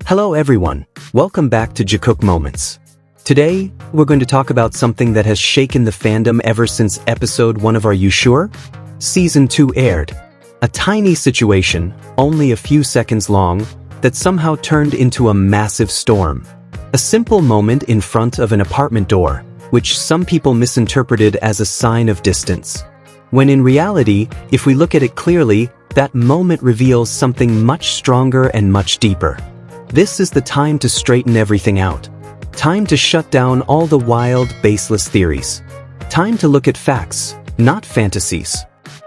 Hello everyone, welcome back to Jikook Moments. Today, we're going to talk about something that has shaken the fandom ever since episode 1 of Are You Sure? Season 2 aired. A tiny situation, only a few seconds long, that somehow turned into a massive storm. A simple moment in front of an apartment door, which some people misinterpreted as a sign of distance. When in reality, if we look at it clearly, that moment reveals something much stronger and much deeper. This is the time to straighten everything out. Time to shut down all the wild, baseless theories. Time to look at facts, not fantasies.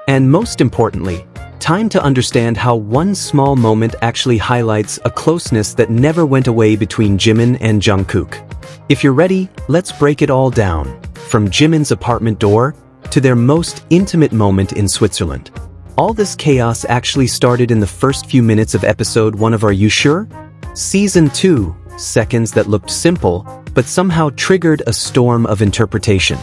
And most importantly, time to understand how one small moment actually highlights a closeness that never went away between Jimin and Jungkook. If you're ready, let's break it all down, from Jimin's apartment door to their most intimate moment in Switzerland. All this chaos actually started in the first few minutes of episode 1 of Are You Sure? Season 2, seconds that looked simple, but somehow triggered a storm of interpretation.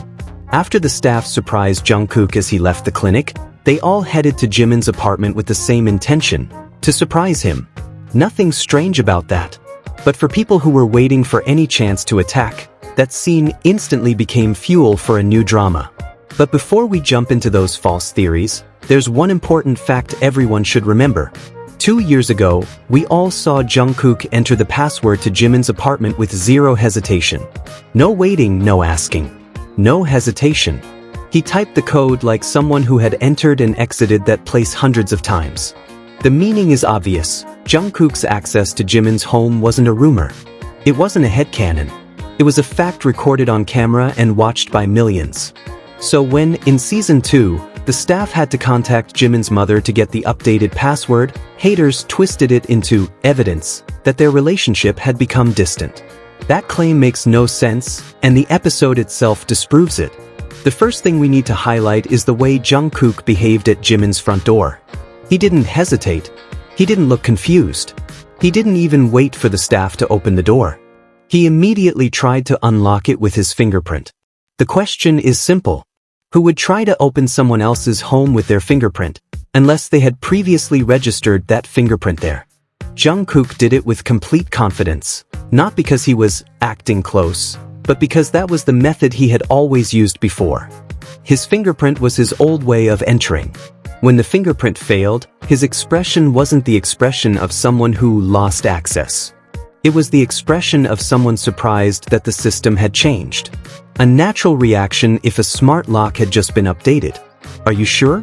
After the staff surprised Jungkook as he left the clinic, they all headed to Jimin's apartment with the same intention, to surprise him. Nothing strange about that. But for people who were waiting for any chance to attack, that scene instantly became fuel for a new drama. But before we jump into those false theories, there's one important fact everyone should remember. 2 years ago, we all saw Jungkook enter the password to Jimin's apartment with zero hesitation. No waiting, no asking. No hesitation. He typed the code like someone who had entered and exited that place hundreds of times. The meaning is obvious. Jungkook's access to Jimin's home wasn't a rumor. It wasn't a headcanon. It was a fact recorded on camera and watched by millions. So when, in Season 2, the staff had to contact Jimin's mother to get the updated password, haters twisted it into evidence that their relationship had become distant. That claim makes no sense, and the episode itself disproves it. The first thing we need to highlight is the way Jungkook behaved at Jimin's front door. He didn't hesitate. He didn't look confused. He didn't even wait for the staff to open the door. He immediately tried to unlock it with his fingerprint. The question is simple. Who would try to open someone else's home with their fingerprint, unless they had previously registered that fingerprint there? Jungkook did it with complete confidence, not because he was acting close, but because that was the method he had always used before. His fingerprint was his old way of entering. When the fingerprint failed, his expression wasn't the expression of someone who lost access. It was the expression of someone surprised that the system had changed. A natural reaction if a smart lock had just been updated. Are you sure?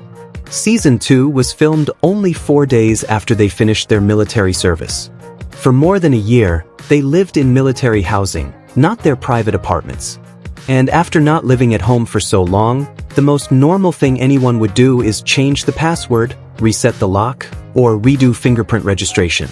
Season 2 was filmed only 4 days after they finished their military service. For more than a year, they lived in military housing, not their private apartments. And after not living at home for so long, the most normal thing anyone would do is change the password, reset the lock, or redo fingerprint registration.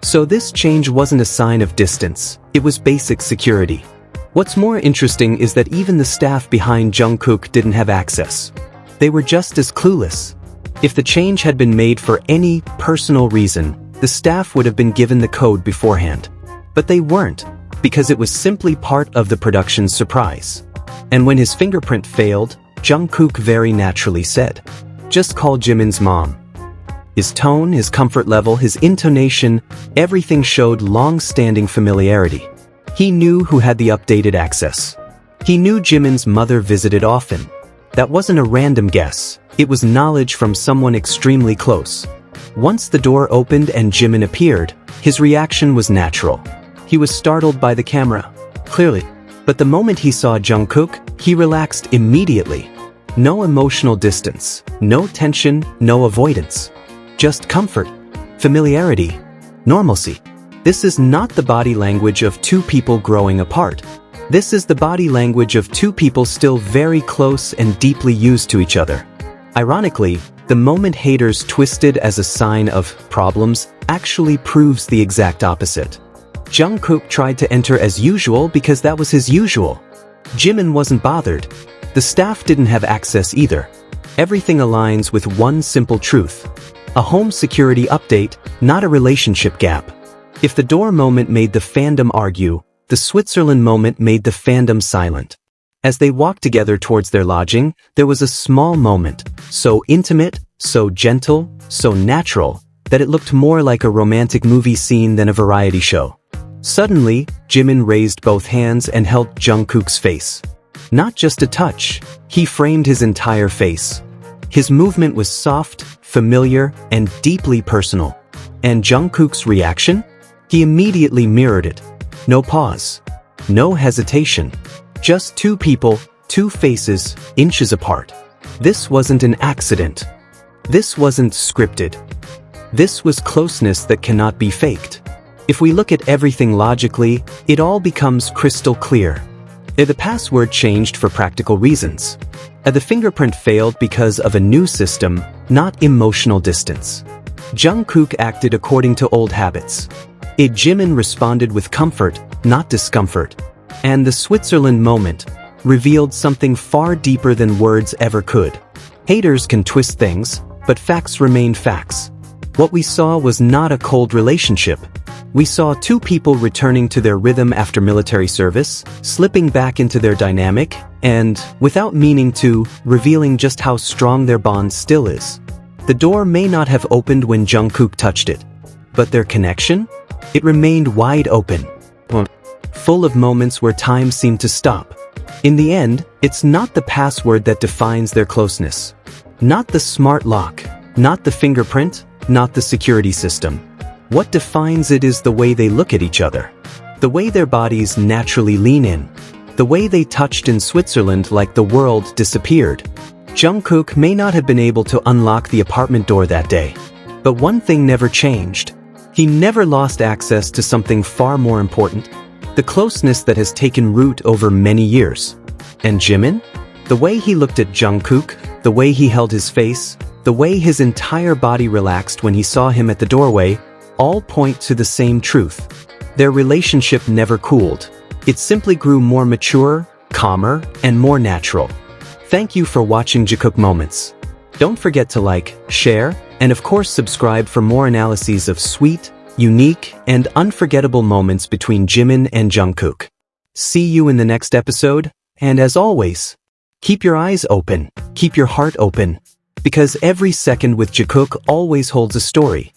So this change wasn't a sign of distance, it was basic security. What's more interesting is that even the staff behind Jungkook didn't have access. They were just as clueless. If the change had been made for any personal reason, the staff would have been given the code beforehand. But they weren't, because it was simply part of the production's surprise. And when his fingerprint failed, Jungkook very naturally said, "Just call Jimin's mom." His tone, his comfort level, his intonation, everything showed long-standing familiarity. He knew who had the updated access. He knew Jimin's mother visited often. That wasn't a random guess. It was knowledge from someone extremely close. Once the door opened and Jimin appeared, his reaction was natural. He was startled by the camera, clearly. But the moment he saw Jungkook, he relaxed immediately. No emotional distance, no tension, no avoidance. Just comfort, familiarity, normalcy. This is not the body language of two people growing apart. This is the body language of two people still very close and deeply used to each other. Ironically, the moment haters twisted as a sign of problems actually proves the exact opposite. Jungkook tried to enter as usual because that was his usual. Jimin wasn't bothered. The staff didn't have access either. Everything aligns with one simple truth. A home security update, not a relationship gap. If the door moment made the fandom argue, the Switzerland moment made the fandom silent. As they walked together towards their lodging, there was a small moment, so intimate, so gentle, so natural, that it looked more like a romantic movie scene than a variety show. Suddenly, Jimin raised both hands and held Jungkook's face. Not just a touch, he framed his entire face. His movement was soft, familiar, and deeply personal. And Jungkook's reaction? He immediately mirrored it. No pause. No hesitation. Just two people, two faces, inches apart. This wasn't an accident. This wasn't scripted. This was closeness that cannot be faked. If we look at everything logically, it all becomes crystal clear. The password changed for practical reasons. The fingerprint failed because of a new system, not emotional distance. Jungkook acted according to old habits. Jimin responded with comfort, not discomfort. And the Switzerland moment revealed something far deeper than words ever could. Haters can twist things, but facts remain facts. What we saw was not a cold relationship. We saw two people returning to their rhythm after military service, slipping back into their dynamic, and, without meaning to, revealing just how strong their bond still is. The door may not have opened when Jungkook touched it, but their connection? It remained wide open, full of moments where time seemed to stop. In the end, it's not the password that defines their closeness. Not the smart lock, not the fingerprint, not the security system. What defines it is the way they look at each other. The way their bodies naturally lean in. The way they touched in Switzerland like the world disappeared. Jungkook may not have been able to unlock the apartment door that day. But one thing never changed. He never lost access to something far more important. The closeness that has taken root over many years. And Jimin? The way he looked at Jungkook, the way he held his face, the way his entire body relaxed when he saw him at the doorway, all point to the same truth. Their relationship never cooled. It simply grew more mature, calmer, and more natural. Thank you for watching Jikook Moments. Don't forget to like, share, and of course subscribe for more analyses of sweet, unique, and unforgettable moments between Jimin and Jungkook. See you in the next episode, and as always, keep your eyes open, keep your heart open, because every second with Jikook always holds a story.